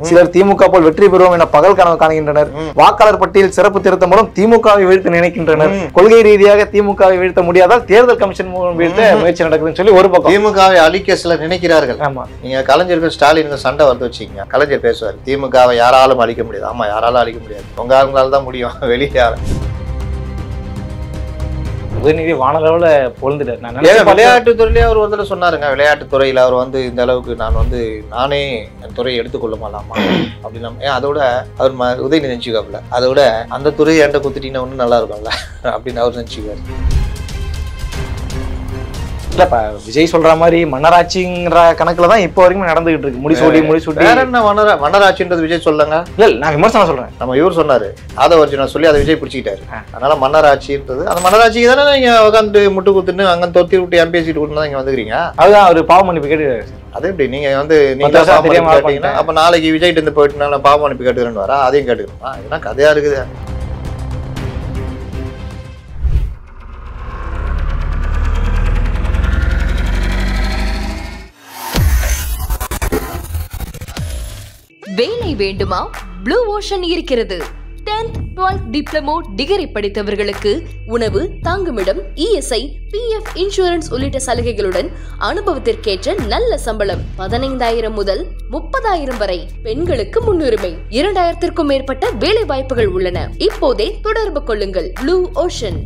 சிலர் திமுக போல் வெற்றி பெறுவோம் என பகல் கனவு காணுகின்றனர். வாக்காளர் பட்டியல் சிறப்பு திருத்தம் மூலம் திமுகவை வீழ்த்த நினைக்கின்றனர். கொள்கை ரீதியாக திமுகவை வீழ்த்த முடியாதால் தேர்தல் கமிஷன் மூலம் வீழ்த்த முயற்சி நடக்குதுன்னு சொல்லி ஒரு பக்கம் திமுகவை அழிக்க சிலர் நினைக்கிறார்கள். ஆமா, நீங்க கலைஞருக்கு ஸ்டாலினுக்கு சண்டை வந்து வச்சுக்கீங்க. கலைஞர் பேசுவார், திமுகவை யாராலும் அழிக்க முடியாது. ஆமா, யாராலும் அழிக்க முடியாது, உங்க ஆளுங்களால தான் முடியும், வெளியே உதயநிதி வானளவுல பொழுந்துட்டார். விளையாட்டு துறையிலே அவர் வந்து சொன்னாருங்க, விளையாட்டு துறையில அவர் வந்து இந்த அளவுக்கு நான் வந்து நானே என் துறையை எடுத்துக்கொள்ளமாலாமா அப்படின்னா, அதோட அவர் உதயநிதி நினைச்சுக்காப்புல, அதோட அந்த துறையை என்கிட்ட குத்துட்டீங்கன்னா ஒன்றும் நல்லா இருக்கும்ல அப்படின்னு அவர் நினைச்சுக்காரு. இல்லப்பா, விஜய் சொல்ற மாதிரி மன்னராட்சிங்கிற கணக்குலதான் இப்போ வரைக்கும் நடந்துகிட்டு இருக்கு. முடிசூட்டி வேற என்ன மன்னராட்சின்றது விஜய் சொல்லுங்க. இல்ல, நான் விமர்சனம் சொல்றேன். நம்ம இவர் சொன்னாரு, அதை ஒரிஜினல் சொல்லி அதை விஜய் பிடிச்சிக்கிட்டாரு. அதனால மன்னராட்சின்றது அந்த மன்னராட்சிக்கு தானே நீங்க உட்காந்து முட்டு குத்துன்னு அங்க தொத்தி விட்டு எம்பி சீட்டு கொடுத்து இங்க வந்துக்கிறீங்க. அதுதான் அவர் பாவ மன்னிப்பு கேட்டு. அது எப்படி நீங்க வந்து நீங்க கேட்டீங்கன்னா அப்ப நாளைக்கு விஜய் இருந்து போயிட்டு நான் பாவ மன்னிப்பு கேட்டுக்கிறேன்னு வரா, அதையும் கேட்டுக்கணுமா? இதெல்லாம் கதையா இருக்குது. வேலை வேண்டுமா? ப்ளூ ஓஷன் இருக்கிறது. 10th 12th டிப்ளமோ டிகிரி படித்தவர்களுக்கு உணவு, தங்குமிடம், இஎஸ்ஐ, PF இன்சூரன்ஸ் உள்ளிட்ட சலுகைகளுடன் அனுபவத்திற்கேற்ற நல்ல சம்பளம் 15,000 முதல் 30,000 வரை. பெண்களுக்கு முன்னுரிமை. 2,000க்கும் மேற்பட்ட வேலை வாய்ப்புகள் உள்ளன. இப்போதே தொடர்பு கொள்ளுங்கள். Blue ocean.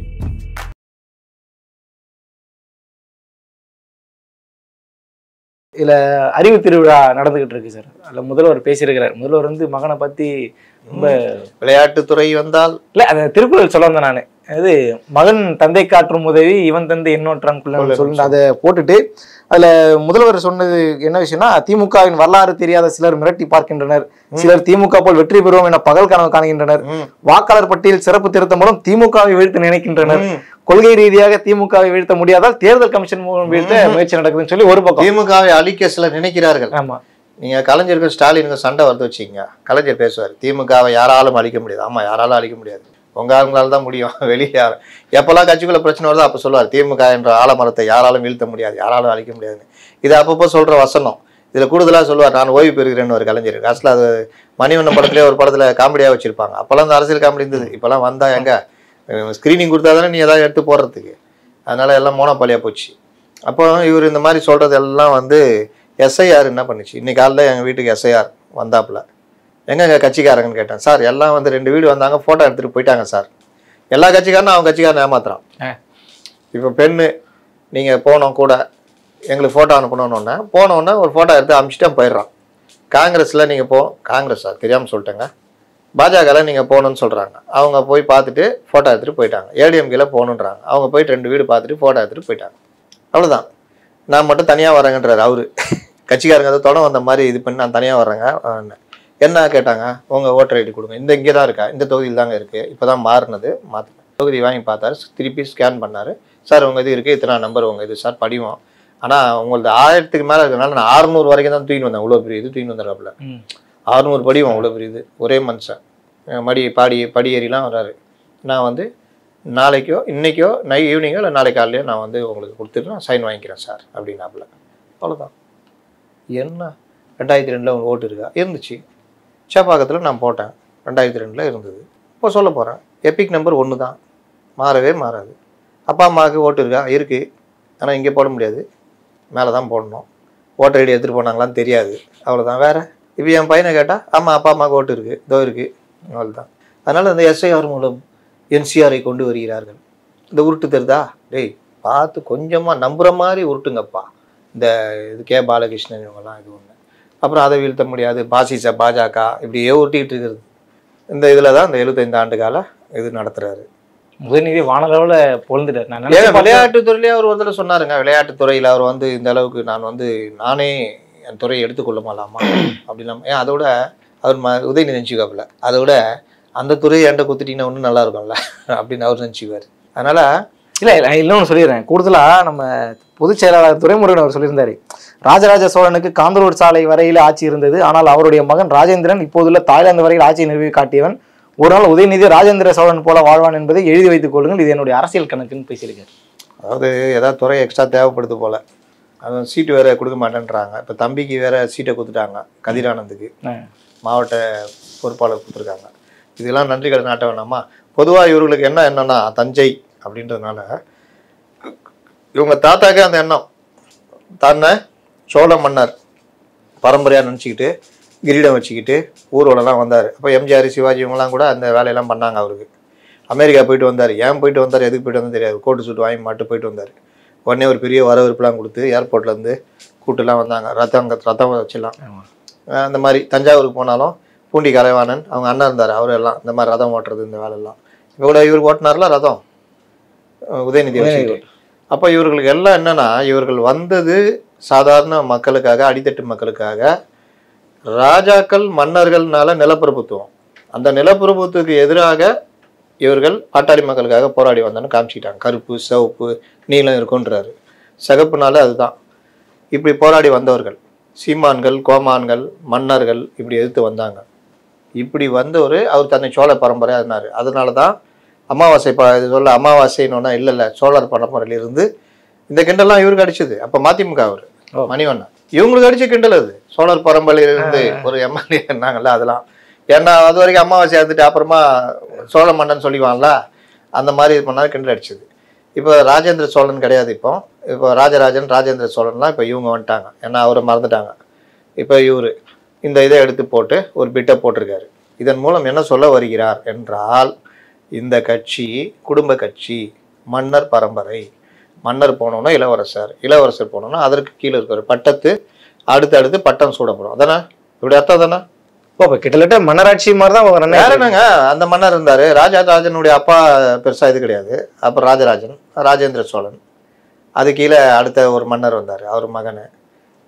இதுல அறிவு திருவிழா நடந்துகிட்டு இருக்கு சார். அதுல முதல்வர் பேசியிருக்கிறார். முதல்வர் வந்து மகனை பத்தி ரொம்ப விளையாட்டுத்துறை வந்தால் இல்ல, அந்த திருக்குறள் சொல்ல வந்தேன் நானு. அது மகன் தந்தை காற்றும் உதவி, இவன் தந்தை இன்னொன்றான் சொல்லி அதை போட்டுட்டு அதுல முதல்வர் சொன்னது என்ன விஷயம்னா, திமுகவின் வரலாறு தெரியாத சிலர் மிரட்டி பார்க்கின்றனர். சிலர் திமுக போல் வெற்றி பெறுவோம் என பகல் கனவு காணுகின்றனர். வாக்காளர் பட்டியல் சிறப்பு திருத்தம் மூலம் திமுகவை வீழ்த்த நினைக்கின்றனர். கொள்கை ரீதியாக திமுகவை வீழ்த்த முடியாதால் தேர்தல் கமிஷன் மூலம் வீழ்த்த முயற்சி நடக்குதுன்னு சொல்லி ஒரு பக்கம் திமுகவை அழிக்க சிலர் நினைக்கிறார்கள். ஆமா, நீங்க கலைஞருக்கு ஸ்டாலினுக்கு சண்டை வந்து வச்சுக்கீங்க. கலைஞர் பேசுவார், திமுகவை யாராலும் அழிக்க முடியாது. ஆமா, யாராலும் அழிக்க முடியாது, உங்க ஆளுங்களால தான் முடியும், வெளியே எப்பெல்லாம் கட்சிக்குள்ள பிரச்சனை வருதோ அப்ப சொல்லுவார், திமுக என்ற ஆலமரத்தை யாராலும் வீழ்த்த முடியாது, யாராலும் அழிக்க முடியாதுன்னு. இது அப்பப்போ சொல்ற வசனம். இதுல கூடுதலா சொல்லுவார், நான் ஓய்வு பெறுகிறேன்னு ஒரு கலைஞர். காசுல அது மணிவண்ணன் படத்திலே ஒரு படத்துல காமெடியா வச்சிருப்பாங்க. அப்பெல்லாம் இந்த அரசியல் காமெடி இருந்தது. இப்பெல்லாம் வந்தா எங்க ஸ்கிரீனிங் கொடுத்தா தானே நீ ஏதாவது எடுத்து போடுறதுக்கு. அதனால எல்லாம் மோனோபாலியா போச்சு. அப்போ இவர் இந்த மாதிரி சொல்றது எல்லாம் வந்து எஸ்ஐஆர் என்ன பண்ணுச்சு. இன்னைக்கு காலையில் எங்கள் வீட்டுக்கு எஸ்ஐஆர் வந்தாப்புல. எங்கெங்க கட்சிக்காரங்கன்னு கேட்டேன். சார் எல்லாம் வந்து 2 வீடு வந்தாங்க, ஃபோட்டோ எடுத்துகிட்டு போயிட்டாங்க சார். எல்லா கட்சிக்காரனும் அவன் கட்சிக்காரன் ஏமாத்துறான். இப்போ பெண்ணு நீங்கள் போனோம் கூட எங்களுக்கு ஃபோட்டோ அனுப்பணுன்னொன்னே போனோன்னே ஒரு ஃபோட்டோ எடுத்து அனுப்பிச்சிட்டே போயிடுறான். காங்கிரஸில் நீங்கள் காங்கிரஸ் சார் தெரியாமல் சொல்லிட்டேங்க, பாஜகவில் நீங்கள் போகணுன்னு சொல்கிறாங்க. அவங்க போய் பார்த்துட்டு ஃபோட்டோ எடுத்துகிட்டு போயிட்டாங்க. ஏடிஎம்கேல போகணுன்றாங்க. அவங்க போயிட்டு 2 வீடு பார்த்துட்டு ஃபோட்டோ எடுத்துகிட்டு போயிட்டாங்க. அவ்வளோதான். நான் மட்டும் தனியாக வரேங்கன்றார் அவரு. கட்சிக்காரங்க அதை தொட வந்த மாதிரி இது பண்ணி நான் தனியாக வர்றேங்க. என்ன கேட்டாங்க, உங்கள் ஓட்டர் ஐடி கொடுங்க. இங்கே தான் இருக்கா, இந்த தொகுதியில் தாங்க இருக்குது, இப்போ தான் மாறினது, மாற்றினேன். தொகுதி வாங்கி பார்த்தாரு, திருப்பி ஸ்கேன் பண்ணார். சார் உங்கள் இது இருக்குது, இத்தனை நம்பர் உங்கள் இது சார் படிவோம். ஆனால் உங்களது 1000க்கு மேலே இருக்கிறனால நான் 600 வரைக்கும் தான் தூக்கின்னு வந்தேன். இவ்வளோ பெரிய இது தூக்கின்னு வந்துடுறாப்புல. 600 படிவோம், அவ்வளோ பெரிய இது. ஒரே மனுஷன் படி ஏறிலாம் வர்றாரு. நான் வந்து நாளைக்கோ இன்றைக்கோ ஈவினிங்கோ இல்லை நாளைக்கு காலையிலையோ நான் வந்து உங்களுக்கு கொடுத்துட்டு நான் சைன் வாங்கிக்கிறேன் சார் அப்படின்னாப்புல. அவ்வளோதான். என்ன 2002 ஒரு ஓட்டு இருக்கா இருந்துச்சு. சேப்பாக்கத்தில் நான் போட்டேன், 2002 இருந்தது. இப்போ சொல்ல போகிறேன், எபிக் நம்பர் 1 தான், மாறவே மாறாது. அப்பா அம்மாவுக்கு ஓட்டு இருக்கா இருக்குது, ஆனால் இங்கே போட முடியாது, மேலே தான் போடணும். ஓட்டர் ஐடி எடுத்துகிட்டு போனாங்களான்னு தெரியாது, அவ்வளோதான். வேறு இப்போ என் பையனை கேட்டால் ஆமாம் அப்பா அம்மாவுக்கு ஓட்டு இருக்குது, இதோ இருக்குது, அவ்வளோதான். அதனால் அந்த எஸ்ஐஆர் மூலம் என்சிஆரை கொண்டு வருகிறார்கள். இந்த உருட்டு தெரிதா, டேய் பார்த்து கொஞ்சமாக நம்புகிற மாதிரி உருட்டுங்கப்பா. இந்த இது கே பாலகிருஷ்ணன் இவங்கெல்லாம் இது ஒன்று. அப்புறம் அதை வீழ்த்த முடியாது, பாஜக இப்படியே உருட்டிக்கிட்டு இருக்கிறது. இந்த இதில் தான் இந்த 75 ஆண்டு கால இது நடத்துகிறாரு. உதயநிதி வானளவில் பொழுந்துட்டார். விளையாட்டுத்துறையிலே அவர் வந்து சொன்னாருங்க, விளையாட்டுத்துறையில் அவர் வந்து இந்த அளவுக்கு நான் வந்து நானே என் துறையை எடுத்துக்கொள்ளமாலாமா அப்படின்னா, அதோட அவர் உதயநிதி நினச்சிக்காப்புல, அதோட அந்த துறையை என்கிட்ட குத்துட்டீங்கன்னா ஒன்றும் நல்லா இருக்கும்ல அப்படின்னு அவர் நினச்சிக்குவார். அதனால் இல்லை இன்னொன்று சொல்லிடுறேன். கூடுதலாக நம்ம பொதுச் செயலாளர் துரைமுருகன் அவர் சொல்லியிருந்தாரு, ராஜராஜ சோழனுக்கு காந்தலூர் சாலை வரையில் ஆட்சி இருந்தது, ஆனால் அவருடைய மகன் ராஜேந்திரன் இப்போதுள்ள தாய்லாந்து வரையில் ஆட்சியை நிறுவி காட்டியவன். ஒரு நாள் உதயநிதி ராஜேந்திர சோழன் போல வாழ்வான் என்பதை எழுதி வைத்துக் கொள்ளுங்கள், இது என்னுடைய அரசியல் கணக்குன்னு பேசியிருக்காரு. அதாவது ஏதாவது துறை எக்ஸ்ட்ரா தேவைப்படுது போல. அது சீட்டு வேற கொடுக்க மாட்டேன்றாங்க. இப்போ தம்பிக்கு வேற சீட்டை கொடுத்துட்டாங்க, கதிரானந்துக்கு. மாவட்ட பொறுப்பாளர் கொடுத்துருக்காங்க. இதெல்லாம் நன்றி கடன் நாட்ட வேணாமா? பொதுவாக இவர்களுக்கு என்னன்னா தஞ்சை அப்படின்றதுனால இவங்க தாத்தாக்கே அந்த எண்ணம், தன்னை சோழ மன்னர் பரம்பரையாக நினச்சிக்கிட்டு கிரீடம் வச்சுக்கிட்டு ஊர்வலம்லாம் வந்தார். அப்போ எம்ஜிஆர் சிவாஜி இவங்கெல்லாம் கூட அந்த வேலையெல்லாம் பண்ணாங்க. அவருக்கு அமெரிக்கா போயிட்டு வந்தார். ஏன் போயிட்டு வந்தார், எதுக்கு போயிட்டு வந்தால் தெரியாது. கோட்டு சூட்டு வாங்கி மாட்டு போயிட்டு வந்தார். உடனே ஒரு பெரிய வரவேற்புலாம் கொடுத்து ஏர்போர்ட்லேருந்து கூட்டுலாம் வந்தாங்க. ரத்தம் வச்சுலாம் அந்த மாதிரி. தஞ்சாவூருக்கு போனாலும் பூண்டி கலைவாணன் அவங்க அண்ணன் இருந்தார், அவரெல்லாம் இந்த மாதிரி ரதம் ஓட்டுறது இந்த வேலையெல்லாம். இப்போ கூட இவர் ஓட்டினார்ல ரதம், உதயநிதி வச்சுக்கிட்டு. அப்போ இவர்களுக்கு எல்லாம் என்னன்னா, இவர்கள் வந்தது சாதாரண மக்களுக்காக, அடித்தட்டு மக்களுக்காக. ராஜாக்கள் மன்னர்கள்னால நிலப்பிரபுத்துவம், அந்த நிலப்பிரபுத்துவத்துக்கு எதிராக இவர்கள் பாட்டாளி மக்களுக்காக போராடி வந்தோன்னு காமிச்சிக்கிட்டாங்க. கருப்பு சிவப்பு நீலம் இருக்குன்றாரு, சிகப்புனால அதுதான். இப்படி போராடி வந்தவர்கள் சீமான்கள், கோமான்கள், மன்னர்கள் இப்படி எதிர்த்து வந்தாங்க. இப்படி வந்தவர் அவர் தன்னை சோழ பரம்பரையாக இருந்தார். அதனால தான் அமாவாசை இது சொல்ல அமாவாசைன்னு இல்லை சோழர் பரம்பரையிலிருந்து இந்த கிண்டல்லாம் இவருக்கு அடிச்சது. அப்போ மதிமுக அவர் மணிவண்ணன் இவங்களுக்கு அடிச்ச கிண்டல் அது. சோழர் பரம்பரையிலிருந்து ஒரு எம்எல்ஏ இருந்தாங்கல்ல அதெல்லாம். ஏன்னா அது வரைக்கும் அமாவாசை இருந்துட்டு அப்புறமா சோழ மன்னன் சொல்லிவான்ல, அந்த மாதிரி இது பண்ணால் கிண்டல் அடிச்சது. இப்போ ராஜேந்திர சோழன் கிடையாது. இப்போ ராஜராஜன் ராஜேந்திர சோழன்லாம் இப்போ இவங்க வந்துட்டாங்க. ஏன்னா அவரை மறந்துட்டாங்க. இப்போ இவர் இந்த இதை எடுத்து போட்டு ஒரு பிட்டை போட்டிருக்காரு. இதன் மூலம் என்ன சொல்ல வருகிறார் என்றால், இந்த கட்சி குடும்ப கட்சி, மன்னர் பரம்பரை. மன்னர் போனோன்னா இளவரசர், இளவரசர் போனோன்னா அதற்கு கீழே இருக்கிற பட்டத்து அடுத்து பட்டம் சூடப்படும். அதானே இப்படி அர்த்தம் தானே? இப்போ கிட்டத்தட்ட மன்னராட்சி மாதிரி தான். வேற என்னங்க, அந்த மன்னர் இருந்தாரு. ராஜராஜனுடைய அப்பா பெருசா இது கிடையாது. அப்புறம் ராஜராஜன், ராஜேந்திர சோழன், அது கீழே அடுத்த ஒரு மன்னர் வந்தார், அவர் மகன்.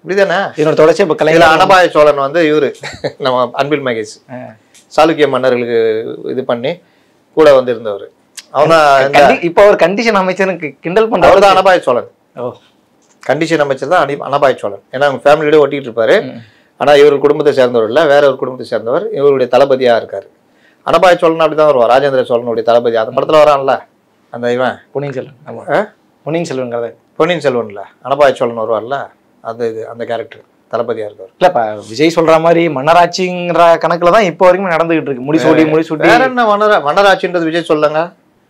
இப்படிதானே இதனோட தொடர்ச்சி. இப்போ கலைஞர் அனபாய சோழன் வந்து இவரு நம்ம அன்பில் மகேஷ் சாளுக்கிய மன்னர்களுக்கு இது பண்ணி கூட வந்து இருந்தவர். அவன் இப்போ அவர் கண்டிஷன் அமைச்சருக்கு கிண்டல் பண்றவர் தான் அனபாய சோழன். கண்டிஷன் அமைச்சர் தான் அனபாய சோழன். ஏன்னா அவங்க ஃபேமிலியோட ஒட்டிட்டு இருப்பாரு. ஆனா இவர் குடும்பத்தை சேர்ந்தவர் இல்லை, வேற ஒரு குடும்பத்தை சேர்ந்தவர். இவருடைய தளபதியா இருக்காரு. அனபாய சோழன் அப்படிதான் வருவார், ராஜேந்திர சோழனுடைய தளபதி. அந்த படத்துல வரான்ல அந்த இவன் பொன்னியின் செல்வன். பொன்னியின் செல்வன் கதை, பொன்னியின் செல்வன்ல அனபாய சோழன் வருவார்ல, அது இது அந்த கேரக்டர் தளபதியா இருக்காரு. இல்லப்பா விஜய் சொல்ற மாதிரி மன்னராட்சிங்கிற கணக்குல தான் இப்போ வரைக்கும் நடந்துகிட்டு இருக்கு. முடிசூடி வேற என்ன மன்னராட்சின்றது விஜய் சொல்லுங்க.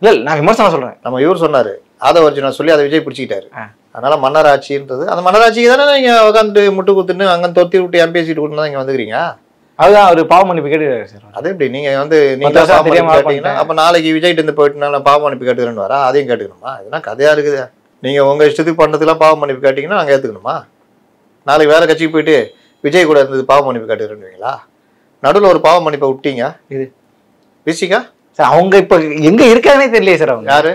இல்ல நான் விமர்சனம் சொல்றேன். நம்ம இவர் சொன்னாரு ஆதவர்ஜுனா சொல்லி அதை விஜய் பிடிச்சிக்கிட்டாரு. அதனால மன்னராட்சின்றது அந்த மன்னராட்சிக்கு தானே நீங்க உட்காந்து முட்டு குத்துன்னு அங்கே தொத்தி விட்டு எம்பி சீட்டு கொடுத்து தான் இங்க வந்துக்கிறீங்க. அதுதான் அவர் பாவ மன்னிப்பு கேட்டுக்கிறாரு சார். அது எப்படி நீங்க வந்து நீங்க கேட்டீங்கன்னா அப்ப நாளைக்கு விஜய்ட்டு இருந்து போயிட்டு நான் பாவ மன்னிப்பு கேட்டுக்கிறேன்னு வரா, அதையும் கேட்டுக்கணுமா? இதெல்லாம் கதையா இருக்குது. நீங்க உங்க இஷ்டத்துக்கு பண்ணதுலாம் பாவ மன்னிப்பு கேட்டீங்கன்னா நாங்க ஏத்துக்கணுமா? நாளைக்கு வேற கட்சிக்கு போயிட்டு விஜய் கூட இருந்தது பாவ மன்னிப்பு கேட்டுக்கிறேன்னுவீங்களா? நடுவில் ஒரு பாவ மன்னிப்பை விட்டீங்க. இது விசிகா சார், அவங்க இப்ப எங்க இருக்காங்கன்னே தெரியலையே சார். அவங்க யாரு?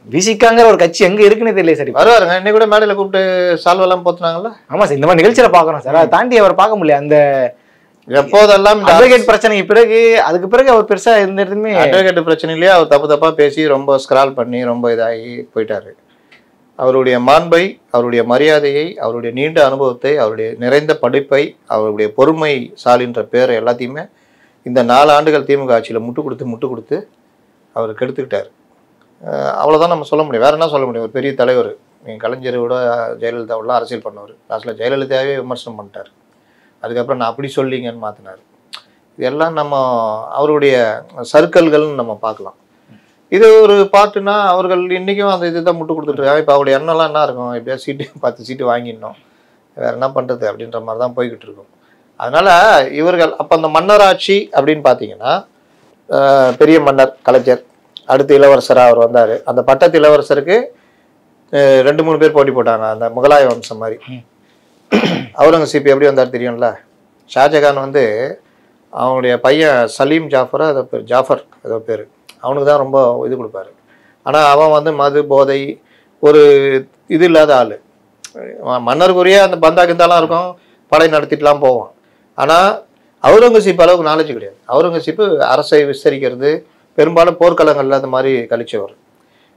விசிகாங்கிற ஒரு கட்சி எங்க இருக்குன்னு தெரியல சார். வருவாருங்க, இன்னைக்கு கூட மேடையில கூப்பிட்டு சால்வெல்லாம் போத்துனாங்கல்ல. ஆமா சார், இந்த மாதிரி நிகழ்ச்சியில பாக்குறோம் சார். அதை தாண்டி அவர் பார்க்க முடியல. அந்த எப்போதெல்லாம் அட்வொகேட் பிரச்சனைக்கு பிறகு அதுக்கு பிறகு அவர் பெருசா எந்த இடத்துமே அட்வொகேட் பிரச்சனையிலேயே அவர் தப்பா பேசி ரொம்ப ஸ்கிரால் பண்ணி ரொம்ப இதாகி போயிட்டாரு. அவருடைய மாண்பை, அவருடைய மரியாதையை, அவருடைய நீண்ட அனுபவத்தை, அவருடைய நிறைந்த படிப்பை, அவருடைய பொறுமை சாலின்ற பேரை எல்லாத்தையுமே இந்த 4 ஆண்டுகள் திமுக ஆட்சியில் முட்டு கொடுத்து அவர் கெடுத்துக்கிட்டார். அவ்வளோதான் நம்ம சொல்ல முடியும். வேற என்ன சொல்ல முடியும்? ஒரு பெரிய தலைவர், நீங்கள் கலைஞரோட ஜெயலலிதாவோட அரசியல் பண்ணவர். லாஸ்ட்டில் ஜெயலலிதாவே விமர்சனம் பண்ணிட்டார். அதுக்கப்புறம் நான் அப்படி சொல்லிங்கன்னு மாற்றினார். இதெல்லாம் நம்ம அவருடைய சர்க்கிள்கள்னு நம்ம பார்க்கலாம். இது ஒரு பாட்டுனா அவர்கள் இன்றைக்கும் அந்த இதுதான் முட்டு கொடுத்துட்ருக்காங்க. இப்போ அவருடைய எண்ணெல்லாம் என்ன இருக்கும்? எப்படியா சீட்டு 10 சீட்டு வாங்கிடணும், வேறு என்ன பண்ணுறது அப்படின்ற மாதிரி தான் போய்கிட்டு இருக்கும். அதனால் இவர்கள் அப்போ அந்த மன்னராட்சி அப்படின்னு பார்த்தீங்கன்னா பெரிய மன்னர் கலைஞர், அடுத்து இளவரசராக அவர் வந்தார். அந்த பட்டத்து இளவரசருக்கு 2-3 பேர் போட்டி போட்டாங்க, அந்த முகலாய வம்சம் மாதிரி. அவுரங்கசீப் எப்படி வந்தார் தெரியும்ல? ஷாஜகான் வந்து அவனுடைய பையன் சலீம் ஜாஃபரா ஏதோ பேர், ஜாஃபர் ஏதோ பேர், அவனுக்கு தான் ரொம்ப இது கொடுப்பாரு. ஆனால் அவன் வந்து மது போதை ஒரு இது இல்லாத ஆள். மன்னருக்குரிய அந்த பந்தாக்கிந்தாலாம் இருக்கும், படை நடத்திட்டுலாம் போவான். ஆனால் அவுரங்கசீப் அளவுக்கு நாலேஜ் கிடையாது. அவுரங்கசீப்பு அரசை விஸ்தரிக்கிறது, பெரும்பாலும் போர்க்களங்களில் அந்த மாதிரி கழிச்சவர்.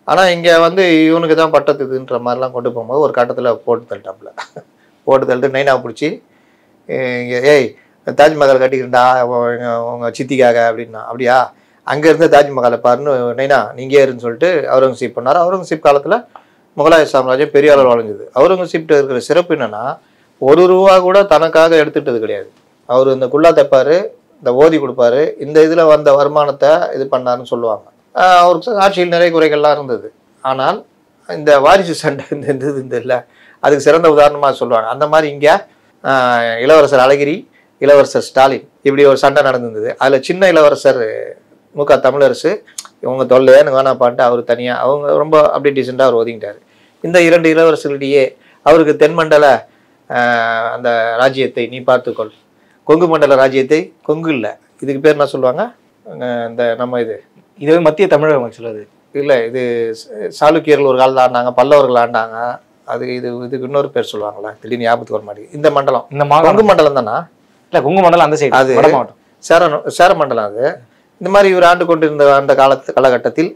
ஆனால் இங்கே வந்து இவனுக்கு தான் பட்டத்துதுன்ற மாதிரிலாம் கொண்டு போகும்போது ஒரு கட்டத்தில் போட்டு தள்ளிட்டு நைனாவை பிடிச்சி ஏய் தாஜ்மஹால் கட்டிக்கிறா உங்கள் சித்திக்காக அப்படின்னா, அப்படியா அங்கே இருந்த தாஜ்மஹாலை பாருன்னு நைனா நீங்கள் ஏறுன்னு சொல்லிட்டு அவுரங்கசீப் பண்ணார். அவுரங்கசீப் காலத்தில் முகலாய சாம்ராஜ்யம் பெரிய அளவில் வளைஞ்சது. அவுரங்கசீப்கிட்ட இருக்கிற சிறப்பு என்னென்னா, ₹1 கூட தனக்காக எடுத்துகிட்டது கிடையாது. அவர் இந்த குல்லா தைப்பார், இந்த ஓதி கொடுப்பாரு. இந்த இதில் வந்த வருமானத்தை இது பண்ணாருன்னு சொல்லுவாங்க. அவருக்கு ஆட்சியில் நிறைய குறைகள்லாம் இருந்தது. ஆனால் இந்த வாரிசு சண்டை இந்த இல்லை, அதுக்கு சிறந்த உதாரணமாக சொல்லுவாங்க. அந்த மாதிரி இங்கே இளவரசர் அழகிரி, இளவரசர் ஸ்டாலின் இப்படி ஒரு சண்டை நடந்திருந்தது. அதில் சின்ன இளவரசர் மு.க. தமிழரசு இவங்க தொல்லையே எனக்கு வேணாப்பான்ட்டு அவர் தனியாக அவங்க ரொம்ப அப்படியே டீசெண்டாக அவர் ஒதுங்கிட்டார். இந்த 2 இளவரசர்களிடையே அவருக்கு தென்மண்டல அந்த ராஜ்யத்தை நீ பார்த்துக்கொள், கொங்கு மண்டல ராஜ்யத்தை, கொங்கு இல்லை இதுக்கு பேர் என்ன சொல்லுவாங்க, இந்த நம்ம இதுவே மத்திய தமிழகம் சொல்லுது இல்லை, இது சாளுக்கியர்கள் ஒரு காலத்தில் ஆண்டாங்க, பல்லவர்கள் ஆண்டாங்க, அது இதுக்கு இன்னொரு பேர் சொல்லுவாங்களா திடீர்னு ஞாபகத்துக்கு வர மாட்டேங்குது. இந்த மண்டலம் இந்த கொங்கு மண்டலம் தானா? இல்லை, கொங்கு மண்டலம் அந்த சைடு, அது சேர மண்டலம். அது இந்த மாதிரி இவர் ஆண்டு கொண்டிருந்த அந்த காலகட்டத்தில்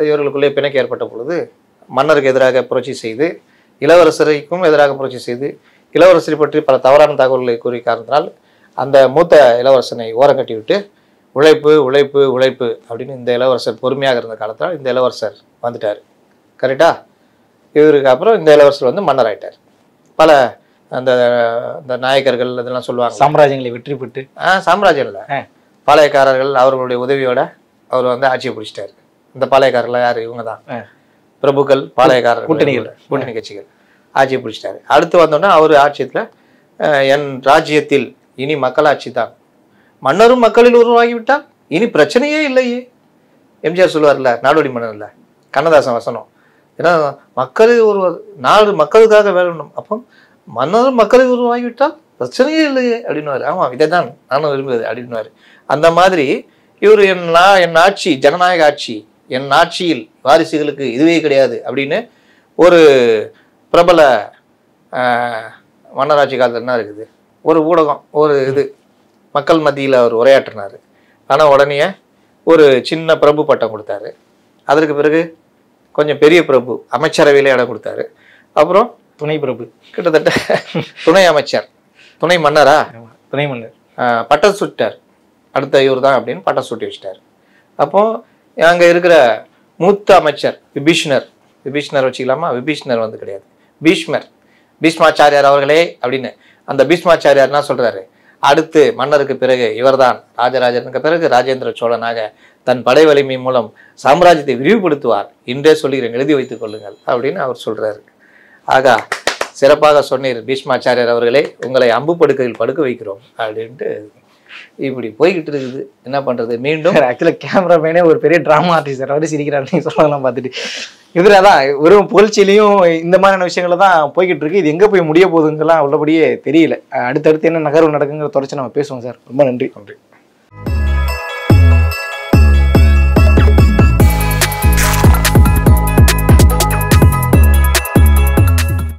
இவர்களுக்குள்ளே பிணக்கு ஏற்பட்ட பொழுது மன்னருக்கு எதிராக புரட்சி செய்து, இளவரசருக்கும் எதிராக புரட்சி செய்து, இளவரசரை பற்றி பல தவறான தகவல்களை கூறி காரணத்தினால் அந்த மூத்த இளவரசனை ஓரங்கட்டி விட்டு உழைப்பு உழைப்பு உழைப்பு அப்படின்னு இந்த இளவரசர் பொறுமையாக இருந்த காலத்தில் இந்த இளவரசர் வந்துட்டார். கரெக்டா? இவருக்கு அப்புறம் இந்த இளவரசர் வந்து மன்னர் ஆயிட்டார். பல அந்த நாயக்கர்கள் அதெல்லாம் சொல்லுவாங்க, சாம்ராஜ்யங்களை வெற்றி பெற்று சாம்ராஜ்யம் இல்லை, பாளையக்காரர்கள் அவர்களுடைய உதவியோட அவர் வந்து ஆட்சியை பிடிச்சிட்டாரு. இந்த பாளையக்காரர்கள் யார்? இவங்க தான் பிரபுக்கள், பாளையக்காரர்கள், கூட்டணி கட்சிகள் ஆட்சியை பிடிச்சிட்டாரு. அடுத்து வந்தோன்னா அவர் ஆட்சியத்தில் என் ராஜ்யத்தில் இனி மக்களாட்சி தான், மன்னரும் மக்களில் உருவாகிவிட்டால் இனி பிரச்சனையே இல்லையே. எம்ஜிஆர் சொல்லுவார்ல, நாடோடி மன்னர்ல, கண்ணதாசன் வசனம். ஏன்னா மக்களில் ஒரு நாடு மக்களுக்காக வேணும், அப்போ மன்னரும் மக்களில் உருவாகிவிட்டால் பிரச்சனையே இல்லையே அப்படின்னுவார். ஆமாம், இதை தான் நானும் விரும்புவது அப்படின்னுவார். அந்த மாதிரி இவர் என் ஆட்சி ஜனநாயக ஆட்சி, என் ஆட்சியில் வாரிசுகளுக்கு இதுவே கிடையாது அப்படின்னு ஒரு பிரபல மன்னராட்சி காலத்தில் என்ன இருக்குது, ஒரு ஊடகம் ஒரு மக்கள் மத்தியில் அவர் உரையாற்றினார். ஆனால் உடனே ஒரு சின்ன பிரபு பட்டம் கொடுத்தாரு. அதற்கு பிறகு கொஞ்சம் பெரிய பிரபு அமைச்சரவையில இடம் கொடுத்தாரு. அப்புறம் துணை பிரபு, கிட்டத்தட்ட துணை அமைச்சர், துணை மன்னரா, துணை மன்னர் பட்டம் சுட்டார். அடுத்த இவர் தான் அப்படின்னு பட்டம் சுட்டி வச்சுட்டார். அப்போ அங்கே இருக்கிற மூத்த அமைச்சர் விபீஷ்ணர் வச்சுக்கலாமா? விபீஷ்ணர் வந்து கிடையாது, பீஷ்மாச்சாரியார் அவர்களே அப்படின்னு. அந்த பீஷ்மாச்சாரியார் என்ன சொல்றாரு, அடுத்து மன்னருக்கு பிறகு இவர்தான் ராஜராஜனுக்கு பிறகு ராஜேந்திர சோழனாக தன் படை வலிமை மூலம் சாம்ராஜ்யத்தை விரிவுபடுத்துவார், இன்றே சொல்லுகிறேன், எழுதி வைத்துக் கொள்ளுங்கள் அப்படின்னு அவர் சொல்றாரு. ஆகா, சிறப்பாக சொன்னீர் பீஷ்மாச்சாரியார் அவர்களே, உங்களை அம்பு படுக்கையில் படுக்க வைக்கிறோம் அப்படின்ட்டு இப்படி போய்கிட்டு இருக்குது. என்ன பண்றது? மீண்டும் ஆக்சுவலா கேமராமேனே ஒரு பெரிய டிராமா ஆர்டிஸ்ட் அவரு சிரிக்கிறாரு நீங்க சொல்லலாம் பார்த்துட்டு. இதுலதான் ஒரு புகழ்ச்சியிலையும் இந்த மாதிரியான விஷயங்கள தான் போய்கிட்டு இருக்கு. இது எங்க போய் முடிய போகுதுங்கெல்லாம் உள்ளபடியே தெரியல. அடுத்தடுத்து என்ன நகர்வு நடக்குங்கிற தொடர்ச்சி நம்ம பேசுவோம் சார். ரொம்ப நன்றி.